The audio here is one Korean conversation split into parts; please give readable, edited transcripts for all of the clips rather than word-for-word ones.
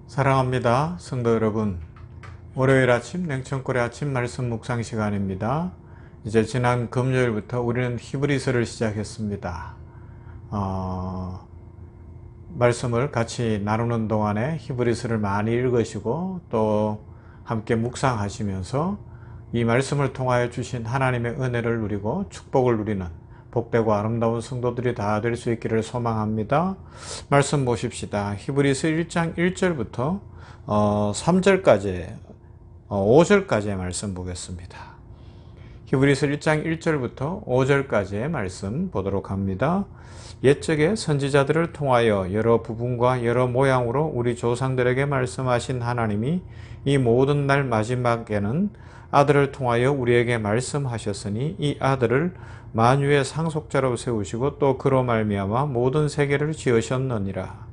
사랑합니다. 성도 여러분, 월요일 아침 냉천골의 아침 말씀 묵상 시간입니다. 이제 지난 금요일부터 우리는 히브리서를 시작했습니다. 말씀을 같이 나누는 동안에 히브리서를 많이 읽으시고 또 함께 묵상하시면서 이 말씀을 통하여 주신 하나님의 은혜를 누리고 축복을 누리는 복되고 아름다운 성도들이 다 될 수 있기를 소망합니다. 말씀 보십시다. 히브리서 1장 1절부터 3절까지 5절까지의 말씀 보겠습니다. 히브리서 1장 1절부터 5절까지의 말씀 보도록 합니다. 옛적에 선지자들을 통하여 여러 부분과 여러 모양으로 우리 조상들에게 말씀하신 하나님이 이 모든 날 마지막에는 아들을 통하여 우리에게 말씀하셨으니 이 아들을 만유의 상속자로 세우시고 또 그로 말미암아 모든 세계를 지으셨느니라.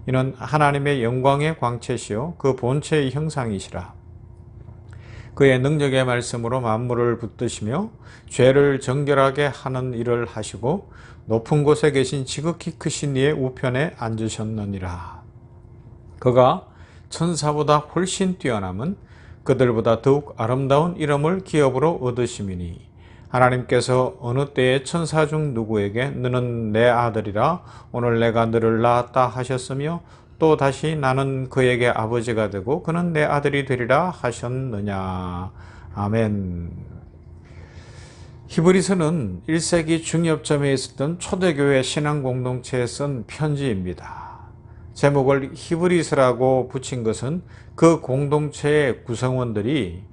이는 하나님의 영광의 광채시요 그 본체의 형상이시라. 그의 능력의 말씀으로 만물을 붙드시며 죄를 정결하게 하는 일을 하시고 높은 곳에 계신 지극히 크신 이의 우편에 앉으셨느니라. 그가 천사보다 훨씬 뛰어남은 그들보다 더욱 아름다운 이름을 기업으로 얻으심이니 하나님께서 어느 때에 천사 중 누구에게 너는 내 아들이라 오늘 내가 너를 낳았다 하셨으며 또 다시 나는 그에게 아버지가 되고 그는 내 아들이 되리라 하셨느냐. 아멘. 히브리서는 1세기 중엽점에 있었던 초대교회 신앙 공동체에 쓴 편지입니다. 제목을 히브리서라고 붙인 것은 그 공동체의 구성원들이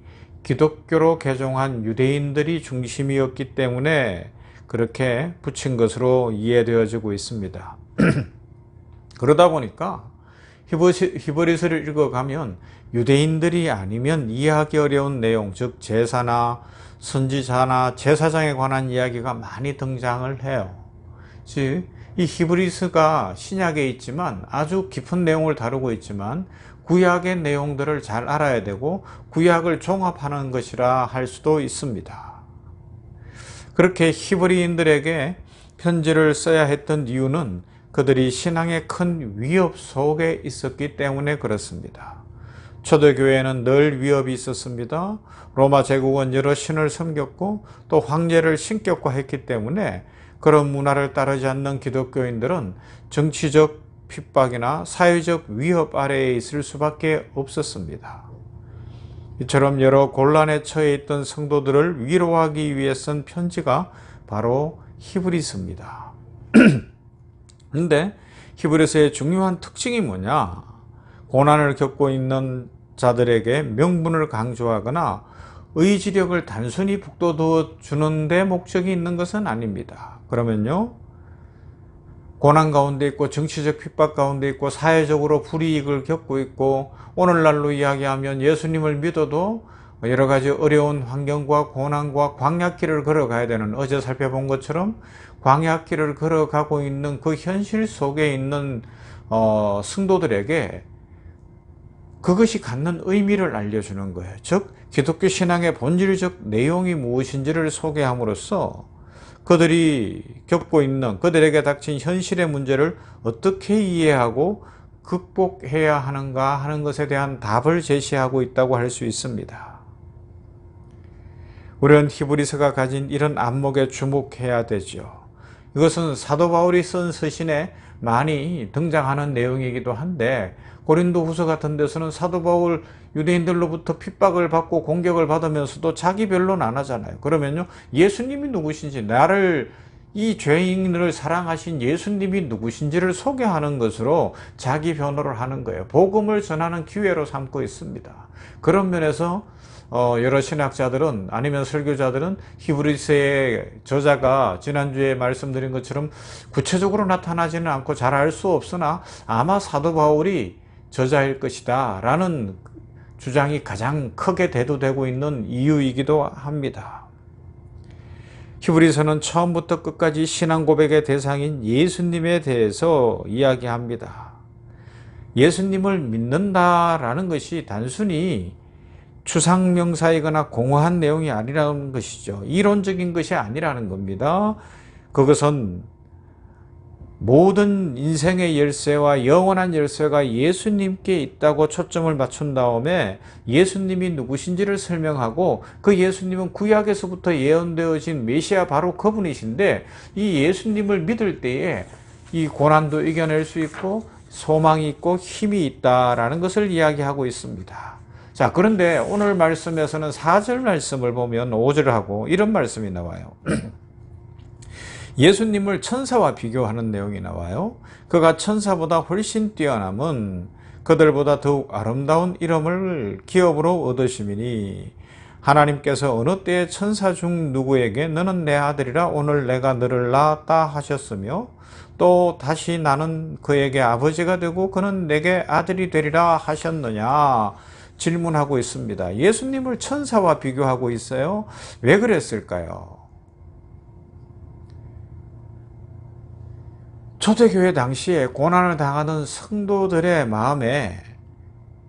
기독교로 개종한 유대인들이 중심이었기 때문에 그렇게 붙인 것으로 이해되어지고 있습니다. 그러다 보니까 히브리서를 읽어가면 유대인들이 아니면 이해하기 어려운 내용, 즉 제사나 선지자나 제사장에 관한 이야기가 많이 등장을 해요. 즉 이 히브리서가 신약에 있지만 아주 깊은 내용을 다루고 있지만 구약의 내용들을 잘 알아야 되고 구약을 종합하는 것이라 할 수도 있습니다. 그렇게 히브리인들에게 편지를 써야 했던 이유는 그들이 신앙의 큰 위협 속에 있었기 때문에 그렇습니다. 초대교회에는 늘 위협이 있었습니다. 로마 제국은 여러 신을 섬겼고 또 황제를 신격화했기 때문에 그런 문화를 따르지 않는 기독교인들은 정치적 핍박이나 사회적 위협 아래에 있을 수밖에 없었습니다. 이처럼 여러 곤란에 처해 있던 성도들을 위로하기 위해 쓴 편지가 바로 히브리서입니다. 그런데 히브리서의 중요한 특징이 뭐냐? 고난을 겪고 있는 자들에게 명분을 강조하거나 의지력을 단순히 북돋워 주는 데 목적이 있는 것은 아닙니다. 그러면요, 고난 가운데 있고 정치적 핍박 가운데 있고 사회적으로 불이익을 겪고 있고 오늘날로 이야기하면 예수님을 믿어도 여러 가지 어려운 환경과 고난과 광야길을 걸어가야 되는, 어제 살펴본 것처럼 광야길을 걸어가고 있는 그 현실 속에 있는 성도들에게 그것이 갖는 의미를 알려주는 거예요. 즉 기독교 신앙의 본질적 내용이 무엇인지를 소개함으로써 그들이 겪고 있는, 그들에게 닥친 현실의 문제를 어떻게 이해하고 극복해야 하는가 하는 것에 대한 답을 제시하고 있다고 할 수 있습니다. 우리는 히브리서가 가진 이런 안목에 주목해야 되죠. 이것은 사도 바울이 쓴 서신에 많이 등장하는 내용이기도 한데 고린도후서 같은 데서는 사도 바울 유대인들로부터 핍박을 받고 공격을 받으면서도 자기 변론 안 하잖아요. 그러면요, 예수님이 누구신지, 나를 이 죄인을 사랑하신 예수님이 누구신지를 소개하는 것으로 자기 변호를 하는 거예요. 복음을 전하는 기회로 삼고 있습니다. 그런 면에서 여러 신학자들은, 아니면 설교자들은 히브리서의 저자가 지난주에 말씀드린 것처럼 구체적으로 나타나지는 않고 잘 알 수 없으나 아마 사도 바울이 저자일 것이다 라는 주장이 가장 크게 대두되고 있는 이유이기도 합니다. 히브리서는 처음부터 끝까지 신앙 고백의 대상인 예수님에 대해서 이야기합니다. 예수님을 믿는다라는 것이 단순히 추상명사이거나 공허한 내용이 아니라는 것이죠. 이론적인 것이 아니라는 겁니다. 그것은 모든 인생의 열쇠와 영원한 열쇠가 예수님께 있다고 초점을 맞춘 다음에 예수님이 누구신지를 설명하고, 그 예수님은 구약에서부터 예언되어진 메시아 바로 그분이신데, 이 예수님을 믿을 때에 이 고난도 이겨낼 수 있고 소망이 있고 힘이 있다라는 것을 이야기하고 있습니다. 자, 그런데 오늘 말씀에서는 4절 말씀을 보면 5절하고 이런 말씀이 나와요. 예수님을 천사와 비교하는 내용이 나와요. 그가 천사보다 훨씬 뛰어남은 그들보다 더욱 아름다운 이름을 기업으로 얻으심이니, 하나님께서 어느 때에 천사 중 누구에게 너는 내 아들이라 오늘 내가 너를 낳았다 하셨으며, 또 다시 나는 그에게 아버지가 되고 그는 내게 아들이 되리라 하셨느냐 질문하고 있습니다. 예수님을 천사와 비교하고 있어요. 왜 그랬을까요? 초대교회 당시에 고난을 당하던 성도들의 마음에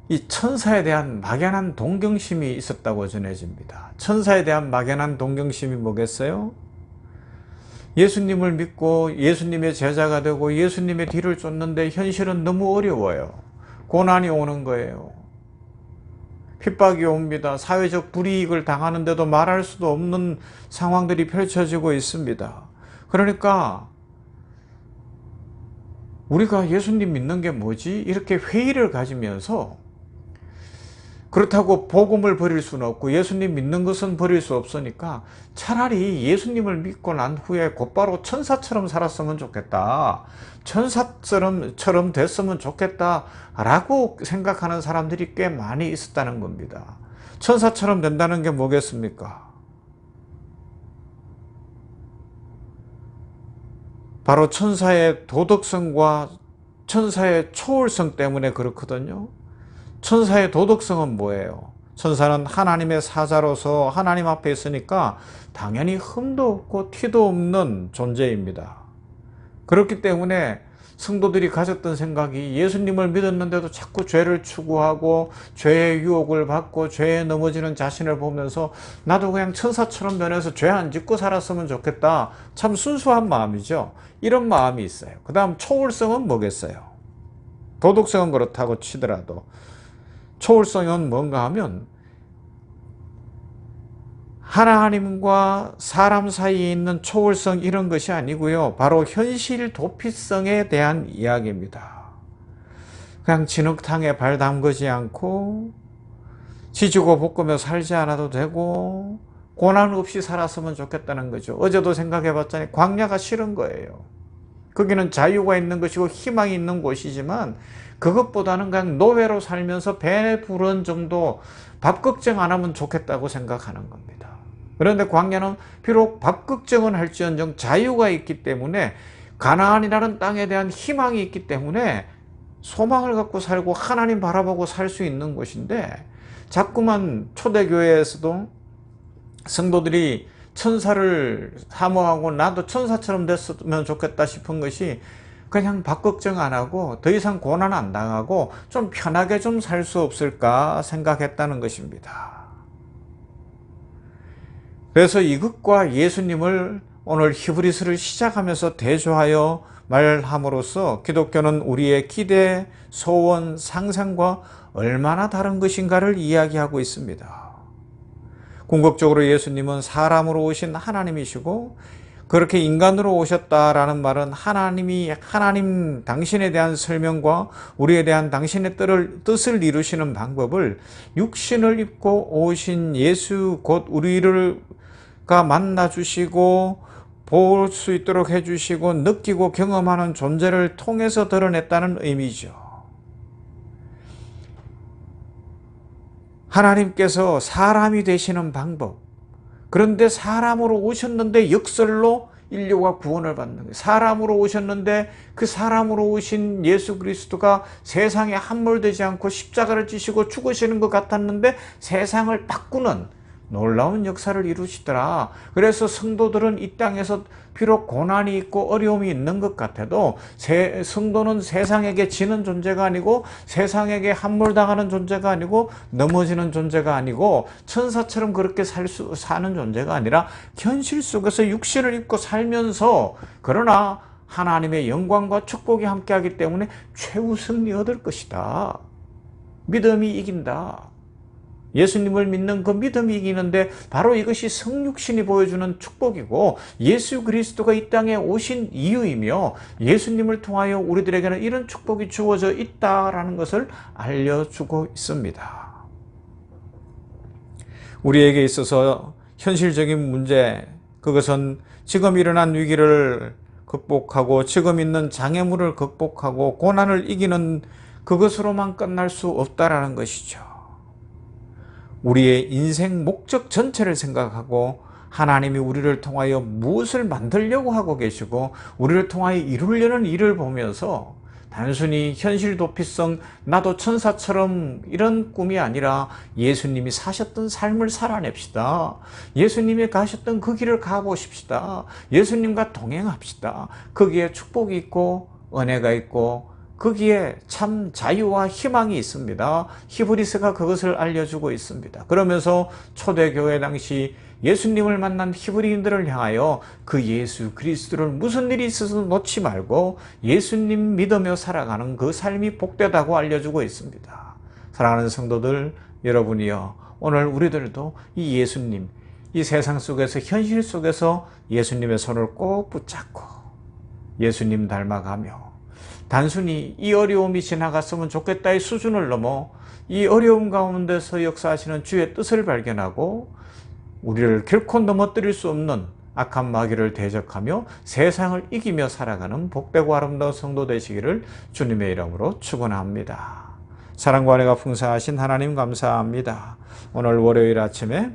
이 천사에 대한 막연한 동경심이 있었다고 전해집니다. 천사에 대한 막연한 동경심이 뭐겠어요? 예수님을 믿고 예수님의 제자가 되고 예수님의 뒤를 쫓는데 현실은 너무 어려워요. 고난이 오는 거예요. 핍박이 옵니다. 사회적 불이익을 당하는데도 말할 수도 없는 상황들이 펼쳐지고 있습니다. 그러니까 우리가 예수님 믿는 게 뭐지? 이렇게 회의를 가지면서, 그렇다고 복음을 버릴 수는 없고 예수님 믿는 것은 버릴 수 없으니까 차라리 예수님을 믿고 난 후에 곧바로 천사처럼 살았으면 좋겠다, 천사처럼 됐으면 좋겠다 라고 생각하는 사람들이 꽤 많이 있었다는 겁니다. 천사처럼 된다는 게 뭐겠습니까? 바로 천사의 도덕성과 천사의 초월성 때문에 그렇거든요. 천사의 도덕성은 뭐예요? 천사는 하나님의 사자로서 하나님 앞에 있으니까 당연히 흠도 없고 티도 없는 존재입니다. 그렇기 때문에 성도들이 가졌던 생각이, 예수님을 믿었는데도 자꾸 죄를 추구하고 죄의 유혹을 받고 죄에 넘어지는 자신을 보면서 나도 그냥 천사처럼 변해서 죄 안 짓고 살았으면 좋겠다. 참 순수한 마음이죠. 이런 마음이 있어요. 그 다음 초월성은 뭐겠어요? 도덕성은 그렇다고 치더라도 초월성은 뭔가 하면 하나님과 사람 사이에 있는 초월성, 이런 것이 아니고요. 바로 현실 도피성에 대한 이야기입니다. 그냥 진흙탕에 발 담그지 않고 지지고 볶으며 살지 않아도 되고 고난 없이 살았으면 좋겠다는 거죠. 어제도 생각해봤자니 광야가 싫은 거예요. 거기는 자유가 있는 것이고 희망이 있는 곳이지만 그것보다는 그냥 노예로 살면서 배부른 정도 밥 걱정 안 하면 좋겠다고 생각하는 겁니다. 그런데 광야는 비록 밥 걱정은 할지언정 자유가 있기 때문에, 가나안이라는 땅에 대한 희망이 있기 때문에 소망을 갖고 살고 하나님 바라보고 살 수 있는 곳인데, 자꾸만 초대교회에서도 성도들이 천사를 사모하고 나도 천사처럼 됐으면 좋겠다 싶은 것이 그냥 밥 걱정 안 하고 더 이상 고난 안 당하고 좀 편하게 좀 살 수 없을까 생각했다는 것입니다. 그래서 이것과 예수님을 오늘 히브리서를 시작하면서 대조하여 말함으로써 기독교는 우리의 기대, 소원, 상상과 얼마나 다른 것인가를 이야기하고 있습니다. 궁극적으로 예수님은 사람으로 오신 하나님이시고, 그렇게 인간으로 오셨다라는 말은 하나님 당신에 대한 설명과 우리에 대한 당신의 뜻을 이루시는 방법을 육신을 입고 오신 예수 곧 우리가 만나 주시고 볼 수 있도록 해주시고 느끼고 경험하는 존재를 통해서 드러냈다는 의미죠. 하나님께서 사람이 되시는 방법, 그런데 사람으로 오셨는데 역설로 인류가 구원을 받는 거예요. 사람으로 오셨는데 그 사람으로 오신 예수 그리스도가 세상에 함몰되지 않고 십자가를 지시고 죽으시는 것 같았는데 세상을 바꾸는 놀라운 역사를 이루시더라. 그래서 성도들은 이 땅에서 비록 고난이 있고 어려움이 있는 것 같아도 성도는 세상에게 지는 존재가 아니고 세상에게 함몰당하는 존재가 아니고 넘어지는 존재가 아니고 천사처럼 그렇게 사는 존재가 아니라 현실 속에서 육신을 입고 살면서, 그러나 하나님의 영광과 축복이 함께하기 때문에 최우승리 얻을 것이다. 믿음이 이긴다. 예수님을 믿는 그 믿음이 이기는데 바로 이것이 성육신이 보여주는 축복이고 예수 그리스도가 이 땅에 오신 이유이며 예수님을 통하여 우리들에게는 이런 축복이 주어져 있다라는 것을 알려주고 있습니다. 우리에게 있어서 현실적인 문제, 그것은 지금 일어난 위기를 극복하고 지금 있는 장애물을 극복하고 고난을 이기는 그것으로만 끝날 수 없다라는 것이죠. 우리의 인생 목적 전체를 생각하고 하나님이 우리를 통하여 무엇을 만들려고 하고 계시고 우리를 통하여 이루려는 일을 보면서 단순히 현실 도피성 나도 천사처럼 이런 꿈이 아니라 예수님이 사셨던 삶을 살아냅시다. 예수님이 가셨던 그 길을 가보십시다. 예수님과 동행합시다. 거기에 축복이 있고 은혜가 있고 거기에 참 자유와 희망이 있습니다. 히브리서가 그것을 알려주고 있습니다. 그러면서 초대교회 당시 예수님을 만난 히브리인들을 향하여 그 예수 그리스도를 무슨 일이 있어서 놓지 말고 예수님 믿으며 살아가는 그 삶이 복되다고 알려주고 있습니다. 사랑하는 성도들 여러분이요, 오늘 우리들도 이 예수님, 이 세상 속에서 현실 속에서 예수님의 손을 꼭 붙잡고 예수님 닮아가며 단순히 이 어려움이 지나갔으면 좋겠다의 수준을 넘어 이 어려움 가운데서 역사하시는 주의 뜻을 발견하고 우리를 결코 넘어뜨릴 수 없는 악한 마귀를 대적하며 세상을 이기며 살아가는 복되고 아름다운 성도 되시기를 주님의 이름으로 축원합니다. 사랑과 은혜가 풍성하신 하나님 감사합니다. 오늘 월요일 아침에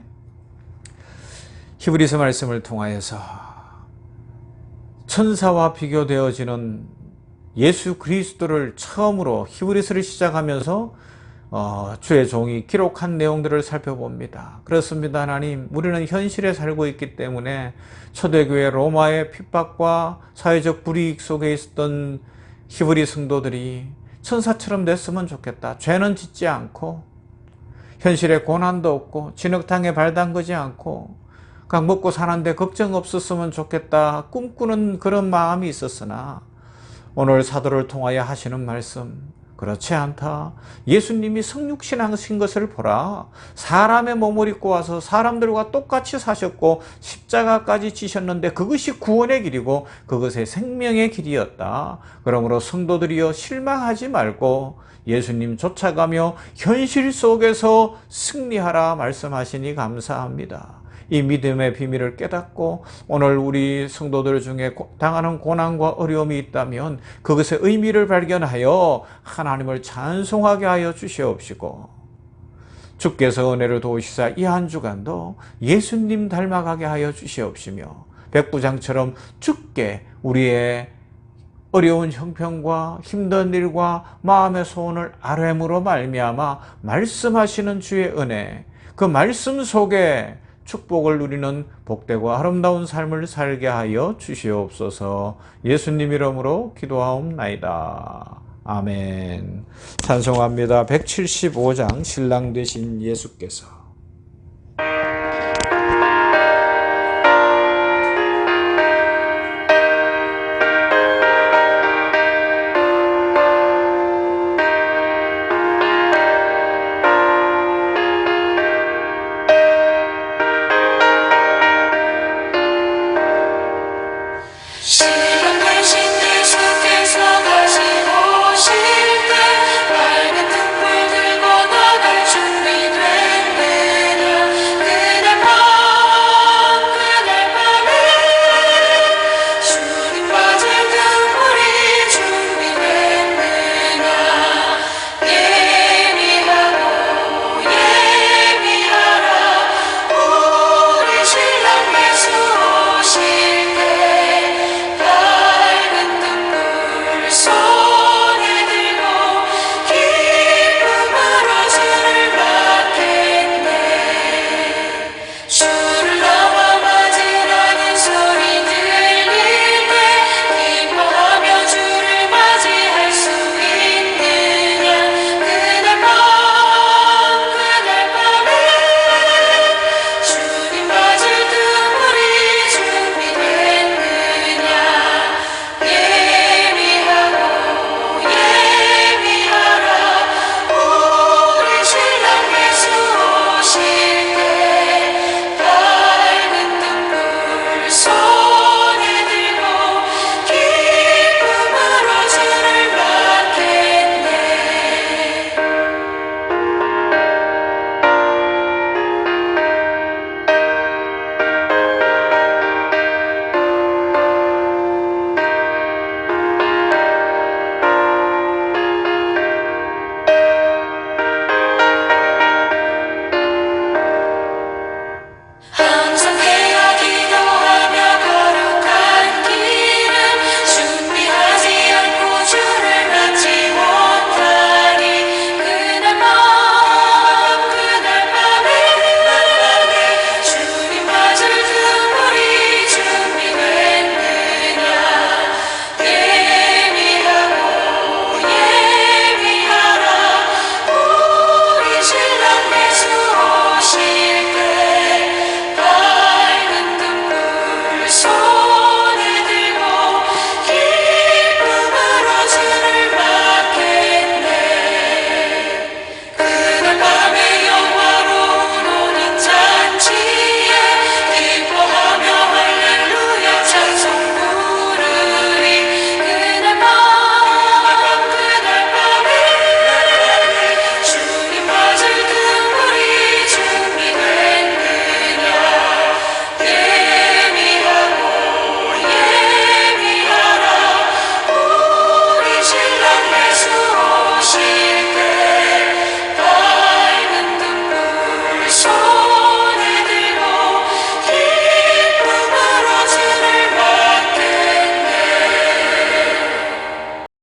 히브리서 말씀을 통하여서 천사와 비교되어지는 예수 그리스도를 처음으로 히브리서를 시작하면서 주의 종이 기록한 내용들을 살펴봅니다. 그렇습니다. 하나님, 우리는 현실에 살고 있기 때문에 초대교회 로마의 핍박과 사회적 불이익 속에 있었던 히브리 성도들이 천사처럼 됐으면 좋겠다. 죄는 짓지 않고 현실에 고난도 없고 진흙탕에 발 담그지 않고 각 먹고 사는데 걱정 없었으면 좋겠다 꿈꾸는 그런 마음이 있었으나 오늘 사도를 통하여 하시는 말씀, 그렇지 않다. 예수님이 성육신 하신 것을 보라. 사람의 몸을 입고 와서 사람들과 똑같이 사셨고 십자가까지 지셨는데 그것이 구원의 길이고 그것의 생명의 길이었다. 그러므로 성도들이여 실망하지 말고 예수님 쫓아가며 현실 속에서 승리하라 말씀하시니 감사합니다. 이 믿음의 비밀을 깨닫고 오늘 우리 성도들 중에 당하는 고난과 어려움이 있다면 그것의 의미를 발견하여 하나님을 찬송하게 하여 주시옵시고 주께서 은혜를 도우시사 이 한 주간도 예수님 닮아가게 하여 주시옵시며 백부장처럼 주께 우리의 어려운 형편과 힘든 일과 마음의 소원을 아뢰므로 말미암아 말씀하시는 주의 은혜, 그 말씀 속에 축복을 누리는 복되고 아름다운 삶을 살게 하여 주시옵소서. 예수님 이름으로 기도하옵나이다. 아멘. 찬송합니다. 175장 신랑 되신 예수께서